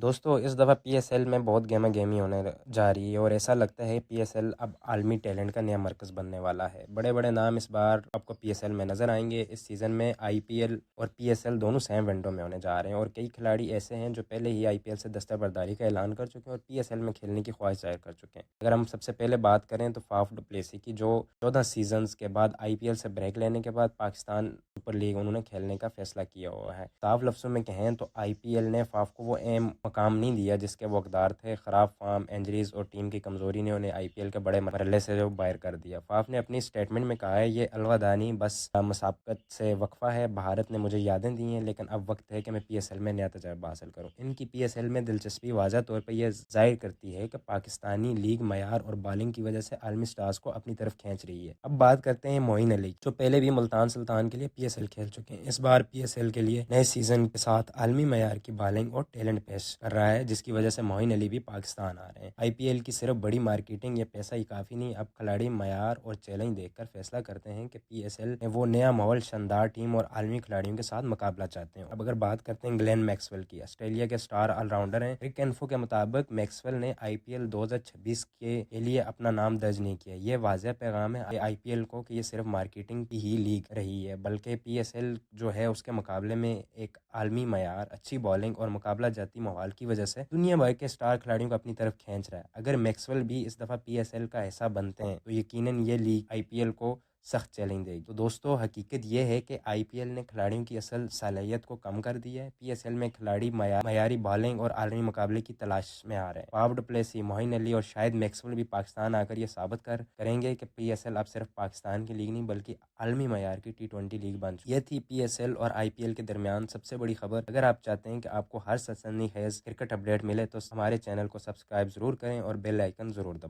दोस्तों इस दफ़ा पीएसएल में बहुत गहमा गहमी होने जा रही है और ऐसा लगता है पीएसएल अब आलमी टैलेंट का नया मरकज़ बनने वाला है। बड़े बड़े नाम इस बार आपको पीएसएल में नज़र आएंगे। इस सीज़न में आईपीएल और पीएसएल दोनों सेम विंडो में होने जा रहे हैं और कई खिलाड़ी ऐसे हैं जो पहले ही आईपीएल से दस्तबरदारी का ऐलान कर चुके हैं और पीएसएल में खेलने की ख्वाहिश जाहिर कर चुके हैं। अगर हम सबसे पहले बात करें तो फाफ डु प्लेसी की, जो 14 सीजन्स के बाद आईपीएल से ब्रेक लेने के बाद पाकिस्तान सुपर लीग उन्होंने खेलने का फैसला किया हुआ है। साफ लफ्ज़ों में कहें तो आईपीएल ने फाफ को वो अहम मकाम नहीं दिया जिसके वो हकदार थे। ख़राब फॉर्म, इंजरीज और टीम की कमज़ोरी ने उन्हें आईपीएल के बड़े मरहले से जो बाहर कर दिया। फाफ ने अपनी स्टेटमेंट में कहा है, ये अलविदा नहीं, बस मुसाबकत से वक्फ़ा है। भारत ने मुझे यादें दी हैं लेकिन अब वक्त है कि मैं पीएसएल में नया तजर्बा हासिल करूँ। इनकी पीएसएल में दिलचस्पी वाज़ह तौर पर यह जाहिर करती है कि पाकिस्तानी लीग मयार और बॉलिंग की वजह से आलमी स्टार्स को अपनी तरफ खींच रही है। अब बात करते हैं मोइन अली, जो पहले भी मुल्तान सुल्तान के लिए पीएसएल खेल चुके हैं। इस बार पीएसएल के लिए नए सीजन के साथ आलमी मयार की बॉलिंग और टैलेंट पेश कर रहा है, जिसकी वजह से मोइन अली भी पाकिस्तान आ रहे हैं। आईपीएल की सिर्फ बड़ी मार्केटिंग या पैसा ही काफ़ी नहीं, अब खिलाड़ी मयार और चैलेंज देखकर फैसला करते हैं कि पीएसएल में वो नया माहौल, शानदार टीम और आलमी खिलाड़ियों के साथ मुकाबला चाहते हैं। अब अगर बात करते हैं ग्लेन मैक्सवेल की, ऑस्ट्रेलिया के स्टार ऑलराउंडर हैं। क्रिक इन्फो के मुताबिक मैक्सवेल ने आईपीएल 2026 के लिए अपना नाम दर्ज नहीं किया। यह वाज़ेह पैगाम है आईपीएल को कि ये सिर्फ मार्केटिंग की ही लीग रही है, बल्कि पीएसएल जो है उसके मुकाबले में एक आलमी मयार, अच्छी बॉलिंग और मुकाबला जाती माहौल की वजह से दुनिया भर के स्टार खिलाड़ियों को अपनी तरफ खींच रहा है। अगर मैक्सवेल भी इस दफ़ा पीएसएल का हिस्सा बनते हैं तो यकीनन ये लीग आईपीएल को सख्त चैलेंज देगी। तो दोस्तों हकीकत यह है कि आईपीएल ने खिलाड़ियों की असल सलाहियत को कम कर दिया है। पीएसएल में खिलाड़ी मयारी बॉलिंग और आलमी मुकाबले की तलाश में आ रहे हैं। Faf du Plessis, Moeen Ali और शायद मैक्सवेल भी पाकिस्तान आकर ये साबित करेंगे कि पीएसएल अब सिर्फ पाकिस्तान की लीग नहीं बल्कि आलमी मयार की टी20 लीग बन चुकी है। यह थी पीएसएल और आईपीएल के दरमियान सबसे बड़ी खबर। अगर आप चाहते हैं कि आपको हर सनसनीखेज क्रिकेट अपडेट मिले तो हमारे चैनल को सब्सक्राइब जरूर करें और बेल आइकन जरूर दबाएं।